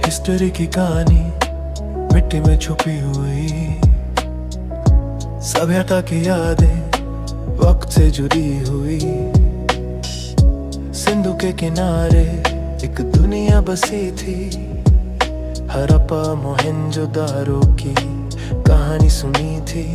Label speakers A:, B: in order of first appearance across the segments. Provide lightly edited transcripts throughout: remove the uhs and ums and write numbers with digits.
A: History की कहानी मिट्टी में छुपी हुई, सभ्यता की यादें वक्त से जुड़ी हुई। सिंधु के किनारे एक दुनिया बसी थी, हड़प्पा मोहनजोदारो की कहानी सुनी थी।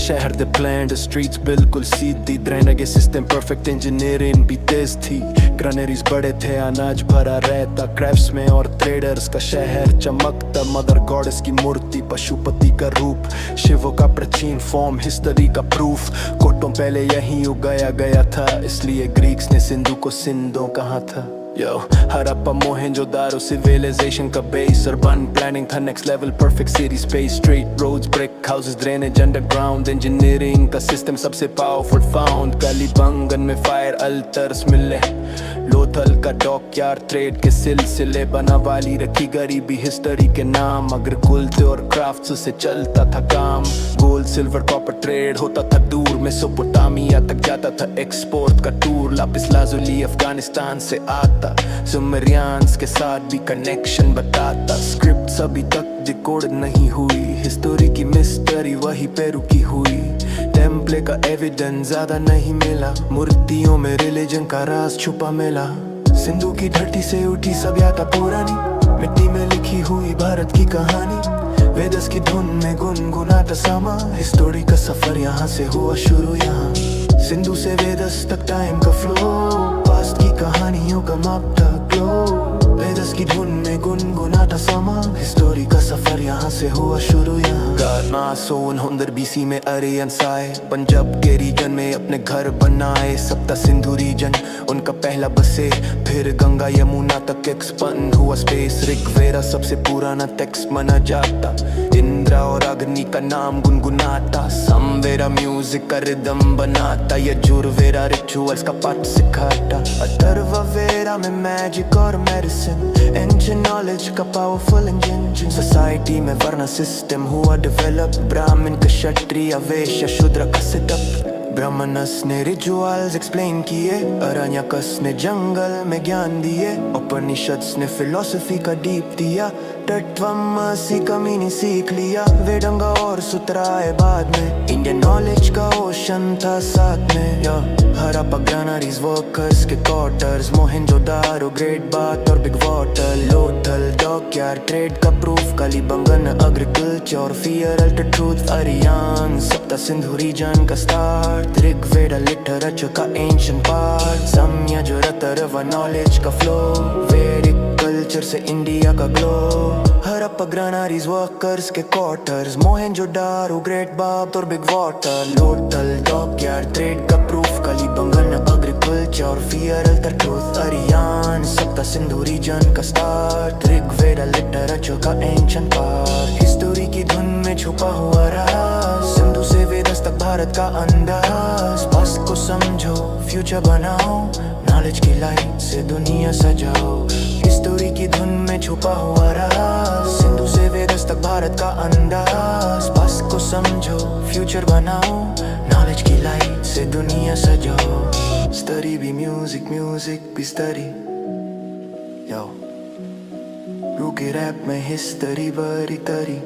A: शहर दे प्लान द स्ट्रीट्स बिल्कुल सीधी, ड्रेनेज सिस्टम परफेक्ट, इंजीनियरिंग भी तेज थी। ग्रैनरीज बड़े थे, अनाज भरा रहता, क्राफ्ट्समैन और ट्रेडर्स का शहर चमकता। मदर गॉडेस की मूर्ति, पशुपति का रूप, शिवों का प्राचीन फॉर्म, हिस्ट्री का प्रूफ। कोटों पहले यहीं उगाया गया था, इसलिए ग्रीक्स ने सिंधु को सिंधो कहा था। Yo, हड़प्पा मोहनजोदारो सिविलाइजेशन का बेस, अर्बन प्लानिंग था next level, perfect city space, street roads, brick houses, drainage underground, engineering का सिस्टम सबसे पावरफुल फाउंड। कालीबंगन में फायर अल्टर्स मिले, लोथल का डॉकयार्ड, ट्रेड के सिलसिले, बना वाली रखी गरीबी हिस्ट्री के नाम। एग्रीकल्चर और क्राफ्ट्स से चलता था काम, गोल्ड सिल्वर कॉपर ट्रेड होता था दूर, मेसोपोटामिया तक जाता था एक्सपोर्ट का टूर। लापिस लाजुली अफगानिस्तान से आता, सुमेरियंस के साथ भी कनेक्शन बताता। स्क्रिप्ट अभी तक डिकोड नहीं हुई, हिस्ट्री की मिस्ट्री वही पे रुकी हुई। टेम्पले का एविडेंस ज्यादा नहीं मिला, मूर्तियों में रिलीजन का राज छुपा मिला। सिंधु की धरती से उठी सभ्यता पुरानी, मिट्टी में लिखी हुई भारत की कहानी। वेदस की धुन में गुनगुनाता सामा, हिस्ट्री का सफर यहाँ से हुआ शुरू। यहाँ सिंधु से वेदस तक टाइम का फ्लो, पास्ट की कहानियों का मापता ग्लो। वेदस की धुन में गुनगुनाता सामा, हिस्ट्री का सफर यहाँ से हुआ शुरू। यहाँ 1100 BC में आर्यंस आए, पंजाब के रीजन में अपने घर बनाए। सप्ता सिंधु रीजन उनका पहला बसे, फिर गंगा यमुना तक एक्सपैंड हुआ स्पेस। ऋग्वेद सबसे पुराना टेक्स्ट माना जाता, इंद्रा और अग्नि का नाम गुनगुनाता। सामवेद म्यूजिक का रिदम बनाता, यजुर्वेद रिचुअल्स का पाठ सिखाता। अथर्ववेद में मैजिक और मेडिसिन, एंशिएंट नॉलेज का पावरफुल इंजन। सोसाइटी में वर्ण सिस्टम हुआ डेवलप, ब्राह्मण का क्षत्रिय वैश्य शूद्र का सेटअप। ब्राह्मणस ने रिचुअल्स एक्सप्लेन किए, अरण्यकस ने जंगल में ज्ञान दिए। उपनिषद्स ने फिलोसफी का डीप दिया, तत्वमसी का मीनिंग सीख लिया। वेदंगा और सूत्राए बाद में, इंडियन नॉलेज का ओशन था साथ में। हड़प्पा ग्रैनरीज वर्कर्स के क्वार्टर्स, मोहनजोदारो ग्रेट बाथ और big water. Lothal dockyard trade का प्रूफ, कालीबंगन एग्रीकल्चर और फियर अल्टर ट्रूथ। आर्यन सप्ता सिंधु रीजन का स्टार्ट, ऋग्वेद लिटरेचर का एंशिएंट पार्ट। सम्यजुरतरवा नॉलेज का फ्लो, वैदिक कल्चर से इंडिया का ग्लो। हड़प्पा ग्रैनरीज वर्कर्स के क्वार्टर्स, मोहनजोदारो ग्रेट बाथ और big water. Lothal dockyard trade का प्रूफ, कालीबंगन एग्रीकल्चर और फियर अल्टर ट्रूथ। आर्यन सप्ता सिंधु रीजन का स्टार्ट, ऋग्वेद लिटरेचर का एंशिएंट पार्ट। हिस्ट्री की धुन में छुपा हुआ राज, सिंधु से वेदस तक भारत का अंदाज। पास्ट को समझो, फ्यूचर बनाओ, नॉलेज की लाइट से दुनिया सजाओ। हिस्ट्री की धुन में छुपा हुआ राज, सिंधु से वेदस तक भारत का अंदाज। पास्ट को समझो, फ्यूचर बनाओ, नॉलेज की लाइट से दुनिया सजाओ। स्टडी भी म्यूजिक, म्यूजिक भी स्टडी। यो रूके रैप में हिस्ट्री बड़ी तरी।